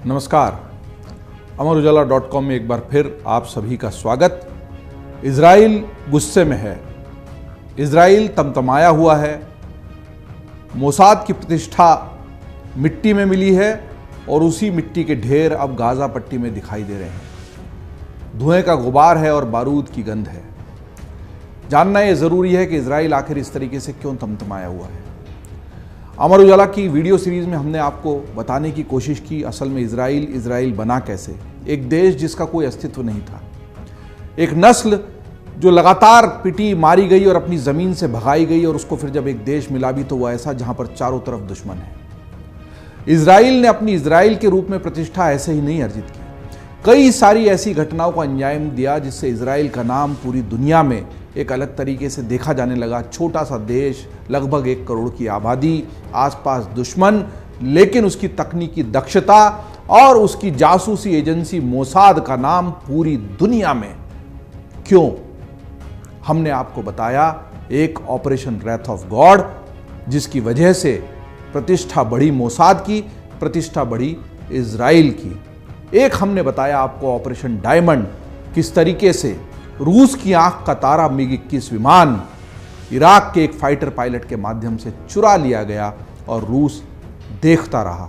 नमस्कार। अमरउजाला.com में एक बार फिर आप सभी का स्वागत। इजराइल गुस्से में है, इजराइल तमतमाया हुआ है, मोसाद की प्रतिष्ठा मिट्टी में मिली है और उसी मिट्टी के ढेर अब गाजा पट्टी में दिखाई दे रहे हैं। धुएं का गुबार है और बारूद की गंध है। जानना यह ज़रूरी है कि इजराइल आखिर इस तरीके से क्यों तमतमाया हुआ है। अमर उजाला की वीडियो सीरीज में हमने आपको बताने की कोशिश की असल में इजराइल बना कैसे। एक देश जिसका कोई अस्तित्व नहीं था, एक नस्ल जो लगातार पिटी मारी गई और अपनी ज़मीन से भगाई गई, और उसको फिर जब एक देश मिला भी तो वह ऐसा जहां पर चारों तरफ दुश्मन है। इजराइल ने अपनी इजराइल के रूप में प्रतिष्ठा ऐसे ही नहीं अर्जित की। कई सारी ऐसी घटनाओं को अंजाम दिया जिससे इजराइल का नाम पूरी दुनिया में एक अलग तरीके से देखा जाने लगा। छोटा सा देश, लगभग 1 करोड़ की आबादी, आसपास दुश्मन, लेकिन उसकी तकनीकी दक्षता और उसकी जासूसी एजेंसी मोसाद का नाम पूरी दुनिया में क्यों। हमने आपको बताया एक ऑपरेशन रेथ ऑफ गॉड, जिसकी वजह से प्रतिष्ठा बढ़ी मोसाद की, प्रतिष्ठा बढ़ी इजराइल की। एक हमने बताया आपको ऑपरेशन डायमंड, किस तरीके से रूस की आंख का तारा MiG-21 विमान इराक के एक फाइटर पायलट के माध्यम से चुरा लिया गया और रूस देखता रहा।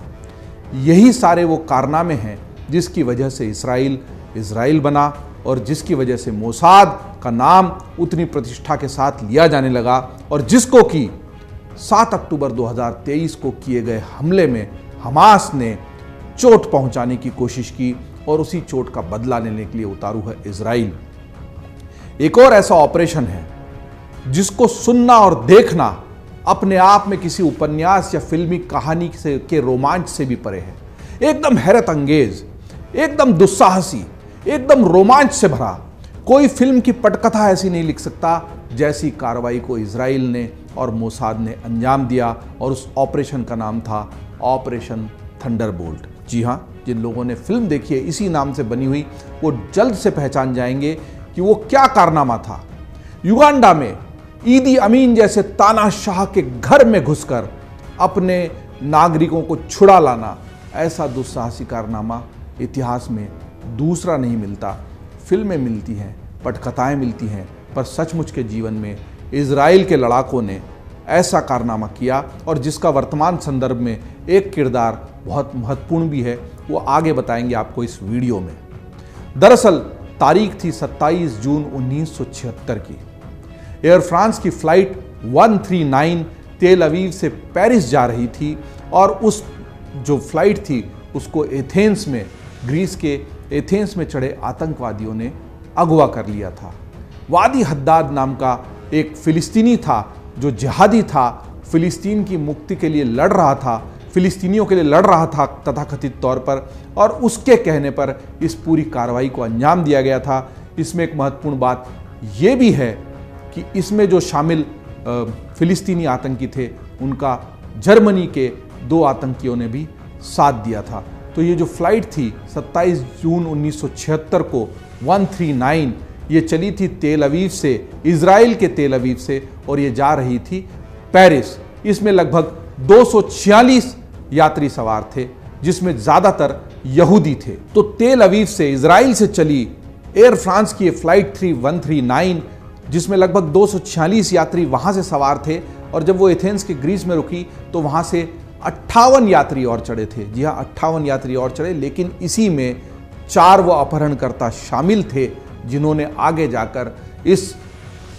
यही सारे वो कारनामे हैं जिसकी वजह से इजराइल बना और जिसकी वजह से मोसाद का नाम उतनी प्रतिष्ठा के साथ लिया जाने लगा, और जिसको कि 7 अक्टूबर 2023 को किए गए हमले में हमास ने चोट पहुंचाने की कोशिश की और उसी चोट का बदला लेने के लिए उतारू है इजराइल। एक और ऐसा ऑपरेशन है जिसको सुनना और देखना अपने आप में किसी उपन्यास या फिल्मी कहानी से के रोमांच से भी परे है। एकदम हैरत अंगेज, एकदम दुस्साहसी, एकदम रोमांच से भरा। कोई फिल्म की पटकथा ऐसी नहीं लिख सकता जैसी कार्रवाई को इजराइल ने और मोसाद ने अंजाम दिया, और उस ऑपरेशन का नाम था ऑपरेशन थंडरबोल्ट। जी हाँ, जिन लोगों ने फिल्म देखी है इसी नाम से बनी हुई, वो जल्द से पहचान जाएंगे कि वो क्या कारनामा था। युगांडा में ईदी अमीन जैसे तानाशाह के घर में घुसकर अपने नागरिकों को छुड़ा लाना, ऐसा दुस्साहसी कारनामा इतिहास में दूसरा नहीं मिलता। फिल्में मिलती हैं, पटकथाएं मिलती हैं, पर सचमुच के जीवन में इजराइल के लड़ाकों ने ऐसा कारनामा किया, और जिसका वर्तमान संदर्भ में एक किरदार बहुत महत्वपूर्ण भी है, वो आगे बताएंगे आपको इस वीडियो में। दरअसल तारीख थी 27 जून 1976 की। एयर फ्रांस की फ्लाइट 139 तेल अवीव से पेरिस जा रही थी, और उस जो फ्लाइट थी उसको एथेंस में, ग्रीस के एथेंस में चढ़े आतंकवादियों ने अगवा कर लिया था। वादी हद्दाद नाम का एक फिलिस्तीनी था जो जिहादी था, फिलिस्तीन की मुक्ति के लिए लड़ रहा था, फिलिस्तीनियों के लिए लड़ रहा था तथाकथित तौर पर, और उसके कहने पर इस पूरी कार्रवाई को अंजाम दिया गया था। इसमें एक महत्वपूर्ण बात यह भी है कि इसमें जो शामिल फिलिस्तीनी आतंकी थे उनका जर्मनी के 2 आतंकियों ने भी साथ दिया था। तो ये जो फ्लाइट थी 27 जून 1976 को 139, ये चली थी तेल अवीव से, इजराइल के तेल अवीव से, और ये जा रही थी पेरिस। इसमें लगभग 246 यात्री सवार थे, जिसमें ज़्यादातर यहूदी थे। तो तेल अवीव से, इजराइल से चली एयर फ्रांस की फ्लाइट 139, जिसमें लगभग 246 यात्री वहाँ से सवार थे, और जब वो एथेंस के ग्रीस में रुकी तो वहाँ से 58 यात्री और चढ़े थे। जी हाँ, 58 यात्री और चढ़े, लेकिन इसी में 4 वो अपहरणकर्ता शामिल थे जिन्होंने आगे जाकर इस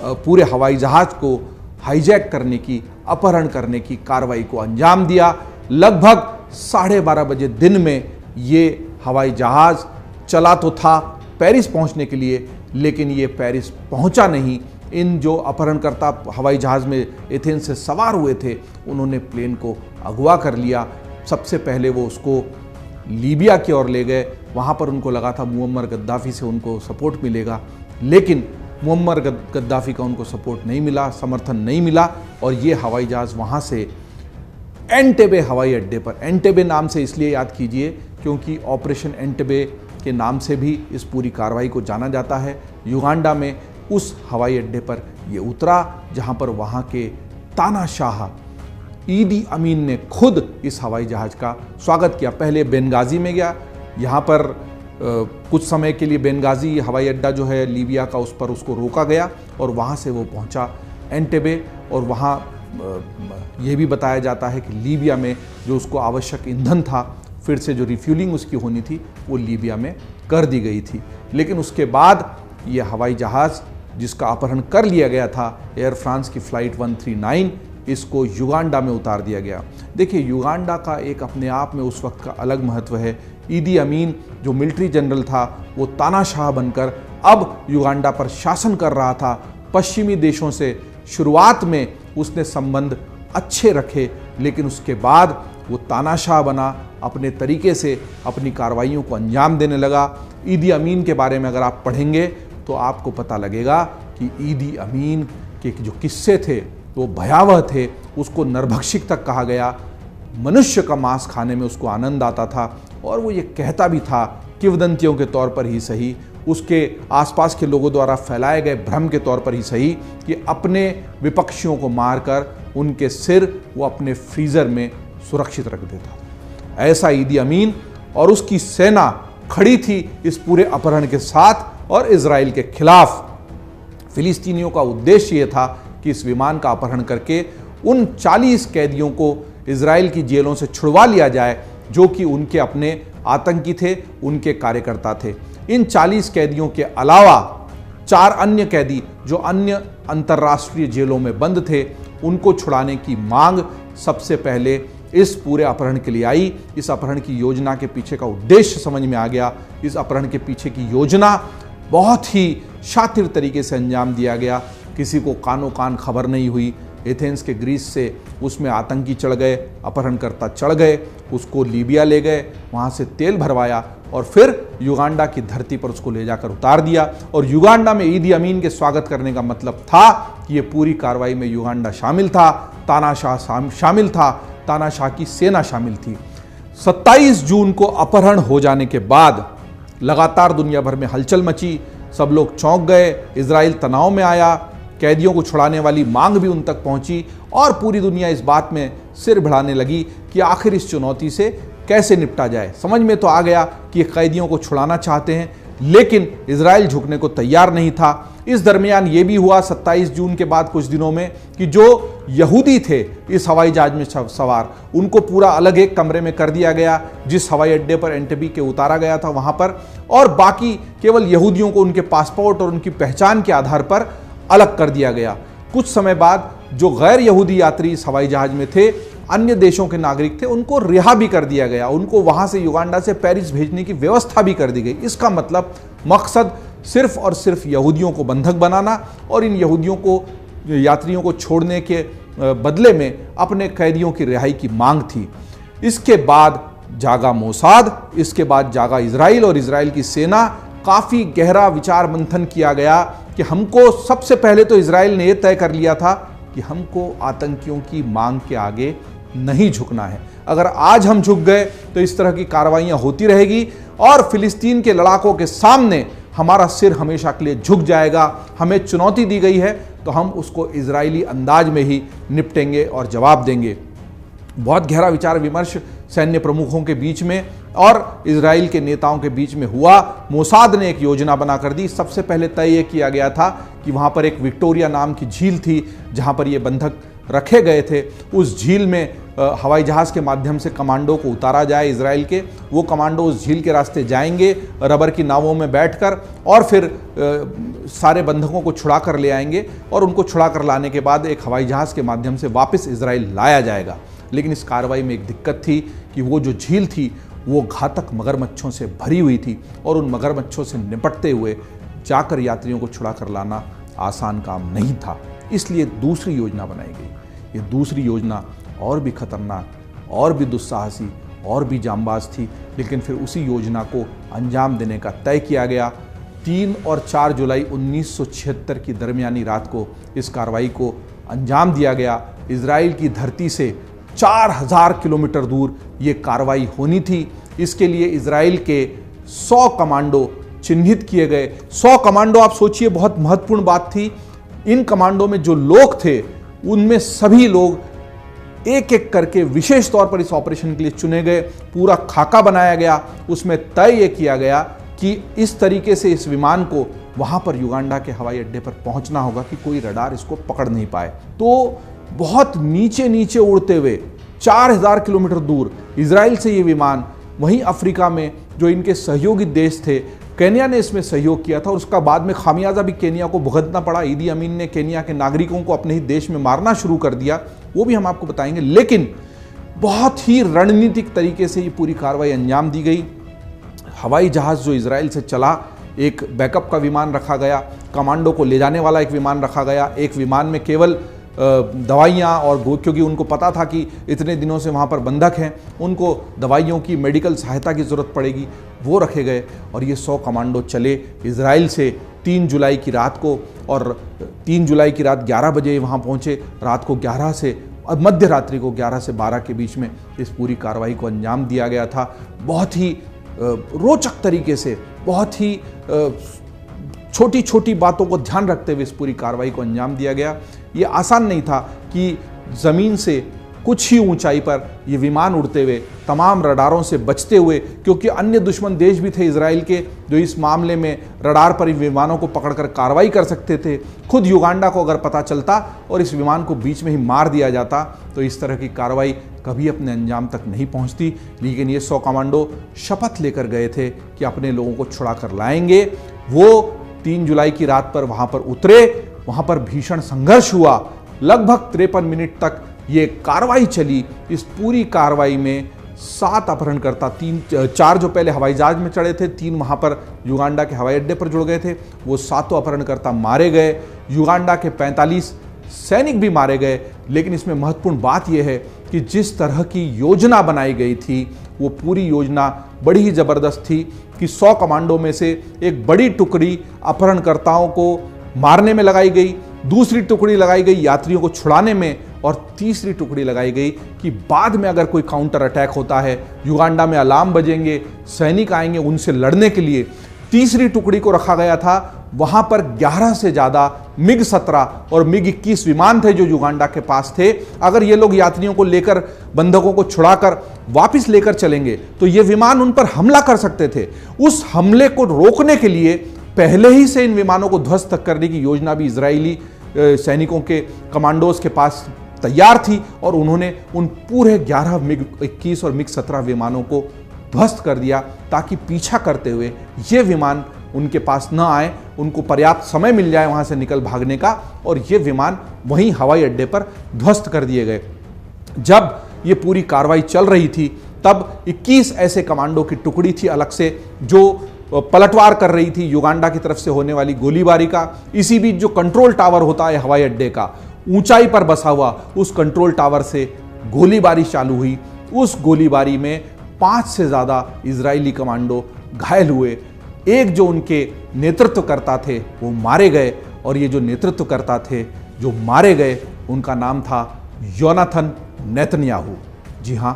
पूरे हवाई जहाज को हाईजैक करने की, अपहरण करने की कार्रवाई को अंजाम दिया। लगभग 12:30 बजे दिन में ये हवाई जहाज चला तो था पेरिस पहुंचने के लिए, लेकिन ये पेरिस पहुंचा नहीं। इन जो अपहरणकर्ता हवाई जहाज में एथेंस से सवार हुए थे, उन्होंने प्लेन को अगवा कर लिया। सबसे पहले वो उसको लीबिया की ओर ले गए। वहाँ पर उनको लगा था मुअम्मर गद्दाफी से उनको सपोर्ट मिलेगा, लेकिन मुअम्मर गद्दाफी का उनको सपोर्ट नहीं मिला, समर्थन नहीं मिला, और ये हवाई जहाज़ वहाँ से एंटेबे हवाई अड्डे पर, एंटेबे नाम से इसलिए याद कीजिए क्योंकि ऑपरेशन एंटेबे के नाम से भी इस पूरी कार्रवाई को जाना जाता है। युगांडा में उस हवाई अड्डे पर ये उतरा जहाँ पर वहाँ के तानाशाह ईदी अमीन ने खुद इस हवाई जहाज का स्वागत किया। पहले बेनगाजी में गया, यहाँ पर कुछ समय के लिए बेनगाजी हवाई अड्डा जो है लीबिया का, उस पर उसको रोका गया और वहाँ से वो पहुँचा एंटेबे। और वहाँ ये भी बताया जाता है कि लीबिया में जो उसको आवश्यक ईंधन था, फिर से जो रिफ्यूलिंग उसकी होनी थी वो लीबिया में कर दी गई थी। लेकिन उसके बाद ये हवाई जहाज़ जिसका अपहरण कर लिया गया था, एयर फ्रांस की फ़्लाइट 139, इसको युगांडा में उतार दिया गया। देखिए, युगांडा का एक अपने आप में उस वक्त का अलग महत्व है। ईदी अमीन जो मिलिट्री जनरल था, वो तानाशाह बनकर अब युगांडा पर शासन कर रहा था। पश्चिमी देशों से शुरुआत में उसने संबंध अच्छे रखे, लेकिन उसके बाद वो तानाशाह बना, अपने तरीके से अपनी कार्रवाइयों को अंजाम देने लगा। ईदी अमीन के बारे में अगर आप पढ़ेंगे तो आपको पता लगेगा कि ईदी अमीन के जो किस्से थे वो भयावह थे। उसको नरभक्षक तक कहा गया, मनुष्य का मांस खाने में उसको आनंद आता था, और वो ये कहता भी था, किंवदंतियों के तौर पर ही सही, उसके आसपास के लोगों द्वारा फैलाए गए भ्रम के तौर पर ही सही, कि अपने विपक्षियों को मारकर उनके सिर वो अपने फ्रीजर में सुरक्षित रख देता था। ऐसा ईदी अमीन और उसकी सेना खड़ी थी इस पूरे अपहरण के साथ और इजराइल के खिलाफ। फिलिस्तीनियों का उद्देश्य यह था कि इस विमान का अपहरण करके उन 40 कैदियों को इजराइल की जेलों से छुड़वा लिया जाए, जो कि उनके अपने आतंकी थे, उनके कार्यकर्ता थे। इन 40 कैदियों के अलावा 4 अन्य कैदी जो अन्य अंतर्राष्ट्रीय जेलों में बंद थे, उनको छुड़ाने की मांग सबसे पहले इस पूरे अपहरण के लिए आई। इस अपहरण की योजना के पीछे का उद्देश्य समझ में आ गया। इस अपहरण के पीछे की योजना बहुत ही शातिर तरीके से अंजाम दिया गया। किसी को कानो कान खबर नहीं हुई। एथेंस के ग्रीस से उसमें आतंकी चढ़ गए, अपहरणकर्ता चढ़ गए, उसको लीबिया ले गए, वहाँ से तेल भरवाया और फिर युगांडा की धरती पर उसको ले जाकर उतार दिया। और युगांडा में ईदी अमीन के स्वागत करने का मतलब था कि ये पूरी कार्रवाई में युगांडा शामिल था, तानाशाह शामिल था, तानाशाह की सेना शामिल थी। 27 जून को अपहरण हो जाने के बाद लगातार दुनिया भर में हलचल मची, सब लोग चौंक गए, इजराइल तनाव में आया, कैदियों को छुड़ाने वाली मांग भी उन तक पहुंची और पूरी दुनिया इस बात में सिर बढ़ाने लगी कि आखिर इस चुनौती से कैसे निपटा जाए। समझ में तो आ गया कि ये कैदियों को छुड़ाना चाहते हैं, लेकिन इजराइल झुकने को तैयार नहीं था। इस दरमियान ये भी हुआ 27 जून के बाद कुछ दिनों में कि जो यहूदी थे इस हवाई जहाज में सवार, उनको पूरा अलग एक कमरे में कर दिया गया, जिस हवाई अड्डे पर एंटेबे के उतारा गया था वहां पर, और बाकी केवल यहूदियों को उनके पासपोर्ट और उनकी पहचान के आधार पर अलग कर दिया गया। कुछ समय बाद जो गैर यहूदी यात्री इस हवाई जहाज में थे, अन्य देशों के नागरिक थे, उनको रिहा भी कर दिया गया। उनको वहां से युगांडा से पेरिस भेजने की व्यवस्था भी कर दी गई। इसका मतलब मकसद सिर्फ और सिर्फ यहूदियों को बंधक बनाना और इन यहूदियों को, यात्रियों को छोड़ने के बदले में अपने कैदियों की रिहाई की मांग थी। इसके बाद जागा मोसाद, इसके बाद जागा इजराइल और इजराइल की सेना। काफ़ी गहरा विचार मंथन किया गया कि हमको, सबसे पहले तो इजराइल ने यह तय कर लिया था कि हमको आतंकियों की मांग के आगे नहीं झुकना है। अगर आज हम झुक गए तो इस तरह की कार्रवाइयां होती रहेगी और फिलिस्तीन के लड़ाकों के सामने हमारा सिर हमेशा के लिए झुक जाएगा। हमें चुनौती दी गई है तो हम उसको इजरायली अंदाज में ही निपटेंगे और जवाब देंगे। बहुत गहरा विचार विमर्श सैन्य प्रमुखों के बीच में और इजराइल के नेताओं के बीच में हुआ। मोसाद ने एक योजना बनाकर दी। सबसे पहले तय ये किया गया था कि वहाँ पर एक विक्टोरिया नाम की झील थी जहाँ पर ये बंधक रखे गए थे। उस झील में हवाई जहाज के माध्यम से कमांडो को उतारा जाए इजराइल के। वो कमांडो उस झील के रास्ते जाएंगे रबर की नावों में बैठकर और फिर सारे बंधकों को छुड़ा कर ले आएंगे और उनको छुड़ा कर लाने के बाद एक हवाई जहाज के माध्यम से वापस इजराइल लाया जाएगा। लेकिन इस कार्रवाई में एक दिक्कत थी कि वो जो झील थी वो घातक मगरमच्छों से भरी हुई थी और उन मगरमच्छों से निपटते हुए जाकर यात्रियों को छुड़ा कर लाना आसान काम नहीं था। इसलिए दूसरी योजना बनाई गई। ये दूसरी योजना और भी खतरनाक और भी दुस्साहसी और भी जांबाज थी, लेकिन फिर उसी योजना को अंजाम देने का तय किया गया। 3 और 4 जुलाई 1976 की दरमियानी रात को इस कार्रवाई को अंजाम दिया गया। इजराइल की धरती से 4000 किलोमीटर दूर ये कार्रवाई होनी थी। इसके लिए इजराइल के 100 कमांडो चिन्हित किए गए। 100 कमांडो, आप सोचिए, बहुत महत्वपूर्ण बात थी। इन कमांडो में जो लोग थे उनमें सभी लोग एक एक करके विशेष तौर पर इस ऑपरेशन के लिए चुने गए, पूरा खाका बनाया गया। उसमें तय ये किया गया कि इस तरीके से इस विमान को वहां पर युगांडा के हवाई अड्डे पर पहुंचना होगा कि कोई रडार इसको पकड़ नहीं पाए। तो बहुत नीचे नीचे उड़ते हुए 4000 किलोमीटर दूर इजराइल से ये विमान वहीं अफ्रीका में जो इनके सहयोगी देश थे, केन्या ने इसमें सहयोग किया था और उसका बाद में खामियाजा भी केन्या को भुगतना पड़ा। ईदी अमीन ने केन्या के नागरिकों को अपने ही देश में मारना शुरू कर दिया, वो भी हम आपको बताएंगे। लेकिन बहुत ही रणनीतिक तरीके से ये पूरी कार्रवाई अंजाम दी गई। हवाई जहाज जो इजराइल से चला, एक बैकअप का विमान रखा गया, कमांडो को ले जाने वाला एक विमान रखा गया, एक विमान में केवल दवाइयाँ और क्योंकि उनको पता था कि इतने दिनों से वहाँ पर बंधक हैं, उनको दवाइयों की मेडिकल सहायता की ज़रूरत पड़ेगी, वो रखे गए। और ये 100 कमांडो चले इजराइल से 3 जुलाई की रात को, और 3 जुलाई की रात 11 बजे वहाँ पहुँचे। रात को 11 से मध्य रात्रि को 11 से 12 के बीच में इस पूरी कार्रवाई को अंजाम दिया गया था। बहुत ही रोचक तरीके से, बहुत ही छोटी छोटी बातों को ध्यान रखते हुए इस पूरी कार्रवाई को अंजाम दिया गया। ये आसान नहीं था कि ज़मीन से कुछ ही ऊंचाई पर ये विमान उड़ते हुए, तमाम रडारों से बचते हुए, क्योंकि अन्य दुश्मन देश भी थे इजराइल के जो इस मामले में रडार पर विमानों को पकड़कर कार्रवाई कर सकते थे। खुद युगांडा को अगर पता चलता और इस विमान को बीच में ही मार दिया जाता तो इस तरह की कार्रवाई कभी अपने अंजाम तक नहीं पहुंचती। लेकिन ये 100 कमांडो शपथ लेकर गए थे कि अपने लोगों को छुड़ा कर लाएंगे। वो 3 जुलाई की रात पर वहां पर उतरे, वहां पर भीषण संघर्ष हुआ। लगभग 53 मिनट तक ये कार्रवाई चली। इस पूरी कार्रवाई में 7 अपहरणकर्ता, 4 जो पहले हवाई जहाज में चढ़े थे, 3 वहां पर युगांडा के हवाई अड्डे पर जुड़ गए थे, वो 7 अपहरणकर्ता मारे गए। युगांडा के 45 सैनिक भी मारे गए। लेकिन इसमें महत्वपूर्ण बात यह है कि जिस तरह की योजना बनाई गई थी, वो पूरी योजना बड़ी ही ज़बरदस्त थी कि 100 कमांडो में से एक बड़ी टुकड़ी अपहरणकर्ताओं को मारने में लगाई गई, दूसरी टुकड़ी लगाई गई यात्रियों को छुड़ाने में, और तीसरी टुकड़ी लगाई गई कि बाद में अगर कोई काउंटर अटैक होता है, युगांडा में अलार्म बजेंगे, सैनिक आएंगे उनसे लड़ने के लिए। तीसरी टुकड़ी को रखा गया था। वहां पर 11 से ज़्यादा मिग 17 और मिग 21 विमान थे जो युगांडा के पास थे। अगर ये लोग यात्रियों को लेकर, बंधकों को छुड़ाकर वापस लेकर चलेंगे तो ये विमान उन पर हमला कर सकते थे। उस हमले को रोकने के लिए पहले ही से इन विमानों को ध्वस्त करने की योजना भी इजरायली सैनिकों के कमांडोज के पास तैयार थी, और उन्होंने उन पूरे 11 मिग 21 और मिग 17 विमानों को ध्वस्त कर दिया ताकि पीछा करते हुए ये विमान उनके पास न आए, उनको पर्याप्त समय मिल जाए वहां से निकल भागने का, और ये विमान वहीं हवाई अड्डे पर ध्वस्त कर दिए गए। जब ये पूरी कार्रवाई चल रही थी तब 21 ऐसे कमांडो की टुकड़ी थी अलग से जो पलटवार कर रही थी युगांडा की तरफ से होने वाली गोलीबारी का। इसी बीच जो कंट्रोल टावर होता है हवाई अड्डे का, ऊंचाई पर बसा हुआ, उस कंट्रोल टावर से गोलीबारी चालू हुई। उस गोलीबारी में 5 से ज़्यादा इजरायली कमांडो घायल हुए। एक जो उनके नेतृत्वकर्ता थे वो मारे गए, और ये जो नेतृत्वकर्ता थे जो मारे गए उनका नाम था योनाथन नेतन्याहू। जी हाँ,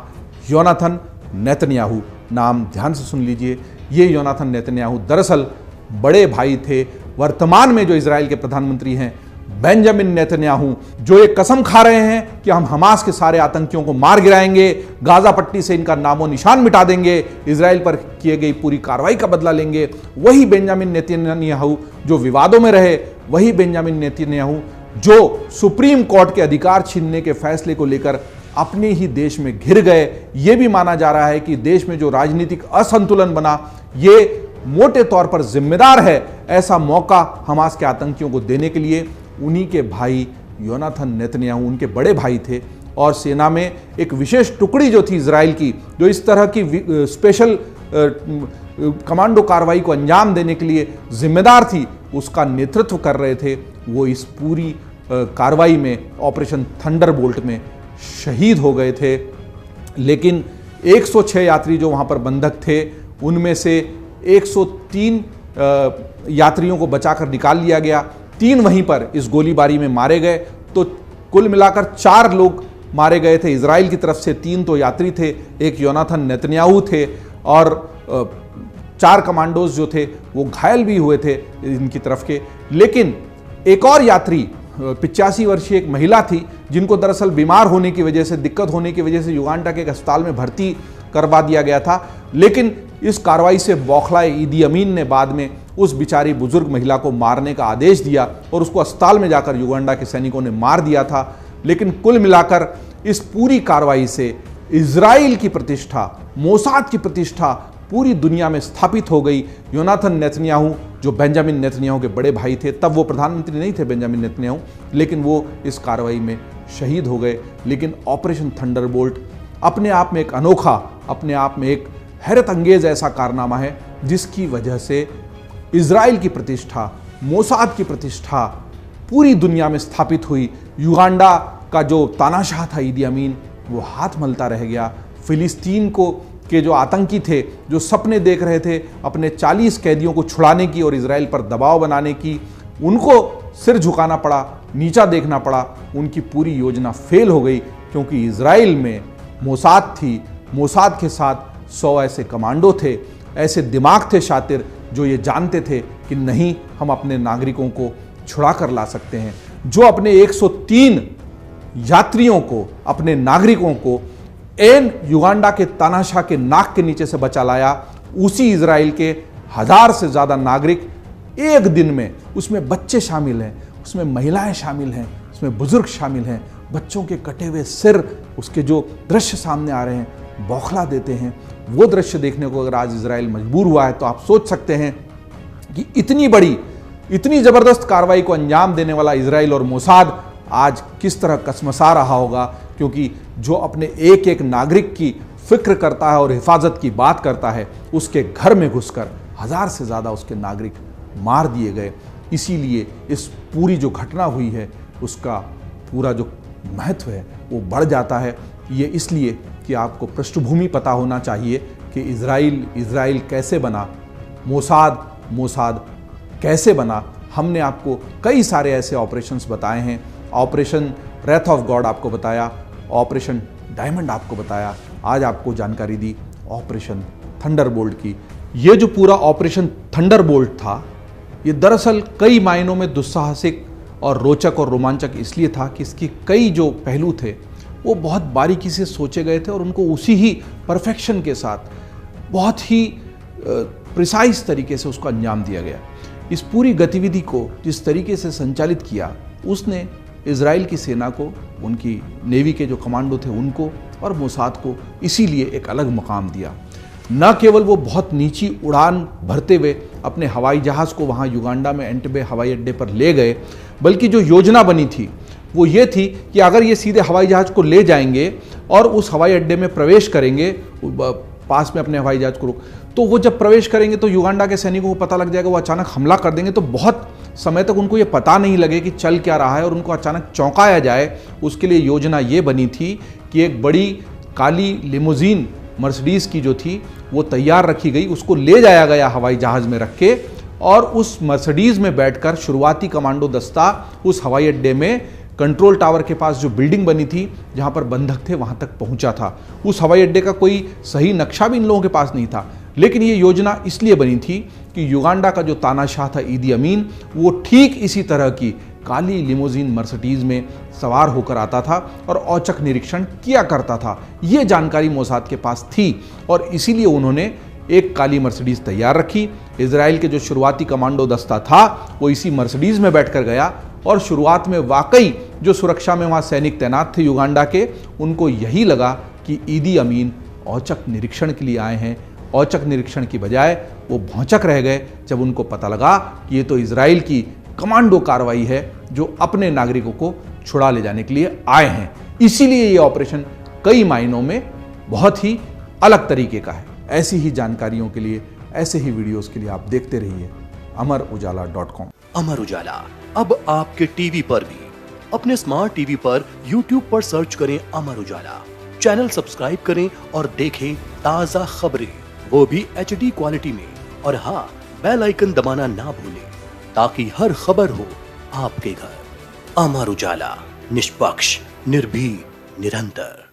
योनाथन नेतन्याहू नाम ध्यान से सुन लीजिए। ये योनाथन नेतन्याहू दरअसल बड़े भाई थे वर्तमान में जो इजराइल के प्रधानमंत्री हैं बेंजामिन नेतन्याहू, जो एक कसम खा रहे हैं कि हम हमास के सारे आतंकियों को मार गिराएंगे, गाजा पट्टी से इनका नामो निशान मिटा देंगे, इजराइल पर किए गई पूरी कार्रवाई का बदला लेंगे। वही बेंजामिन नेतन्याहू जो विवादों में रहे, वही बेंजामिन नेतन्याहू जो सुप्रीम कोर्ट के अधिकार छीनने के फैसले को लेकर अपने ही देश में घिर गए। ये भी माना जा रहा है कि देश में जो राजनीतिक असंतुलन बना, ये मोटे तौर पर जिम्मेदार है ऐसा मौका हमास के आतंकियों को देने के लिए उन्हीं के भाई योनाथन नेतन्याहू, उनके बड़े भाई थे। और सेना में एक विशेष टुकड़ी जो थी इजराइल की, जो इस तरह की स्पेशल कमांडो कार्रवाई को अंजाम देने के लिए जिम्मेदार थी, उसका नेतृत्व कर रहे थे। वो इस पूरी कार्रवाई में, ऑपरेशन थंडरबोल्ट में शहीद हो गए थे। लेकिन 106 यात्री जो वहाँ पर बंधक थे, उनमें से 103 यात्रियों को बचाकर निकाल लिया गया। 3 वहीं पर इस गोलीबारी में मारे गए। तो कुल मिलाकर 4 लोग मारे गए थे इजराइल की तरफ से। 3 तो यात्री थे, एक योनाथन नेतन्याहू थे, और 4 कमांडोज जो थे वो घायल भी हुए थे इनकी तरफ के। लेकिन एक और यात्री 85 वर्षीय एक महिला थी जिनको दरअसल बीमार होने की वजह से, दिक्कत होने की वजह से युगांडा के एक अस्पताल में भर्ती करवा दिया गया था। लेकिन इस कार्रवाई से बौखलाए ईदी अमीन ने बाद में उस बिचारी बुजुर्ग महिला को मारने का आदेश दिया और उसको अस्पताल में जाकर युगांडा के सैनिकों ने मार दिया था। लेकिन कुल मिलाकर इस पूरी कार्रवाई से इजराइल की प्रतिष्ठा, मोसाद की प्रतिष्ठा पूरी दुनिया में स्थापित हो गई। योनाथन नेतन्याहू, जो बेंजामिन नेतन्याहू के बड़े भाई थे, तब वो प्रधानमंत्री नहीं थे बेंजामिन नेतन्याहू, लेकिन वो इस कार्रवाई में शहीद हो गए। लेकिन ऑपरेशन थंडरबोल्ट अपने आप में एक अनोखा, अपने आप में एक हैरत अंगेज ऐसा कारनामा है जिसकी वजह से इजराइल की प्रतिष्ठा, मोसाद की प्रतिष्ठा पूरी दुनिया में स्थापित हुई। युगांडा का जो तानाशाह था ईदी अमीन, वो हाथ मलता रह गया। फिलिस्तीन को के जो आतंकी थे, जो सपने देख रहे थे अपने 40 कैदियों को छुड़ाने की और इजराइल पर दबाव बनाने की, उनको सिर झुकाना पड़ा, नीचा देखना पड़ा। उनकी पूरी योजना फेल हो गई क्योंकि इजराइल में मोसाद थी। मोसाद के साथ 100 ऐसे कमांडो थे, ऐसे दिमाग थे शातिर, जो ये जानते थे कि नहीं, हम अपने नागरिकों को छुड़ा कर ला सकते हैं। जो अपने 103 यात्रियों को, अपने नागरिकों को एन युगांडा के तानाशाह के नाक के नीचे से बचा लाया, उसी इजराइल के 1000 से ज़्यादा नागरिक एक दिन में, उसमें बच्चे शामिल हैं, उसमें महिलाएं शामिल हैं, उसमें बुजुर्ग शामिल हैं, बच्चों के कटे हुए सिर, उसके जो दृश्य सामने आ रहे हैं बौखला देते हैं। वो दृश्य देखने को अगर आज इजराइल मजबूर हुआ है तो आप सोच सकते हैं कि इतनी बड़ी, इतनी ज़बरदस्त कार्रवाई को अंजाम देने वाला इजराइल और मोसाद आज किस तरह कसमसा रहा होगा। क्योंकि जो अपने एक एक नागरिक की फिक्र करता है और हिफाजत की बात करता है, उसके घर में घुसकर 1000 से ज़्यादा उसके नागरिक मार दिए गए। इसीलिए इस पूरी जो घटना हुई है उसका पूरा जो महत्व है वो बढ़ जाता है। ये इसलिए कि आपको पृष्ठभूमि पता होना चाहिए कि इजराइल कैसे बना, मोसाद कैसे बना। हमने आपको कई सारे ऐसे ऑपरेशंस बताए हैं। ऑपरेशन रेथ ऑफ गॉड आपको बताया, ऑपरेशन डायमंड आपको बताया, आज आपको जानकारी दी ऑपरेशन थंडरबोल्ट की। ये जो पूरा ऑपरेशन थंडरबोल्ट था, ये दरअसल कई मायनों में दुस्साहसिक और रोचक और रोमांचक इसलिए था कि इसके कई जो पहलू थे वो बहुत बारीकी से सोचे गए थे और उनको उसी ही परफेक्शन के साथ बहुत ही प्रिसाइज तरीके से उसको अंजाम दिया गया। इस पूरी गतिविधि को जिस तरीके से संचालित किया, उसने इजराइल की सेना को, उनकी नेवी के जो कमांडो थे उनको और मोसाद को इसीलिए एक अलग मकाम दिया। न केवल वो बहुत नीची उड़ान भरते हुए अपने हवाई जहाज़ को वहाँ युगांडा में एंटेबे हवाई अड्डे पर ले गए, बल्कि जो योजना बनी थी वो ये थी कि अगर ये सीधे हवाई जहाज़ को ले जाएंगे और उस हवाई अड्डे में प्रवेश करेंगे, पास में अपने हवाई जहाज़ को रोक, तो वो जब प्रवेश करेंगे तो युगांडा के सैनिकों को पता लग जाएगा, वो अचानक हमला कर देंगे, तो बहुत समय तक उनको ये पता नहीं लगे कि चल क्या रहा है और उनको अचानक चौंकाया जाए। उसके लिए योजना ये बनी थी कि एक बड़ी काली लिमोजीन मर्सिडीज़ की जो थी वो तैयार रखी गई, उसको ले जाया गया हवाई जहाज़ में रख के, और उस मर्सिडीज़ में बैठकर शुरुआती कमांडो दस्ता उस हवाई अड्डे में कंट्रोल टावर के पास जो बिल्डिंग बनी थी जहाँ पर बंधक थे वहाँ तक पहुँचा था। उस हवाई अड्डे का कोई सही नक्शा भी इन लोगों के पास नहीं था, लेकिन ये योजना इसलिए बनी थी कि युगांडा का जो तानाशाह था ईदी अमीन, वो ठीक इसी तरह की काली लिमोजीन मर्सिडीज़ में सवार होकर आता था और औचक निरीक्षण किया करता था। ये जानकारी मोसाद के पास थी और इसीलिए उन्होंने एक काली मर्सिडीज़ तैयार रखी। इजराइल के जो शुरुआती कमांडो दस्ता था वो इसी मर्सिडीज़ में बैठकर गया और शुरुआत में वाकई जो सुरक्षा में वहाँ सैनिक तैनात थे युगांडा के, उनको यही लगा कि ईदी अमीन औचक निरीक्षण के लिए आए हैं। औचक निरीक्षण की बजाय वो भौचक रह गए जब उनको पता लगा कि ये तो इजराइल की कमांडो कार्रवाई है जो अपने नागरिकों को छुड़ा ले जाने के लिए आए हैं। इसीलिए ये ऑपरेशन कई मायनों में बहुत ही अलग तरीके का है। ऐसी ही जानकारियों के लिए, ऐसे ही वीडियोस के लिए आप देखते रहिए अमरउजाला.com। अमर उजाला अब आपके टीवी पर भी। अपने स्मार्ट टीवी पर यूट्यूब पर सर्च करें अमर उजाला, चैनल सब्सक्राइब करें और देखें ताजा खबरें, वो भी HD क्वालिटी में। और हाँ, बेल आइकन दबाना ना भूलें ताकि हर खबर हो आपके घर। अमर उजाला, निष्पक्ष, निर्भीक, निरंतर।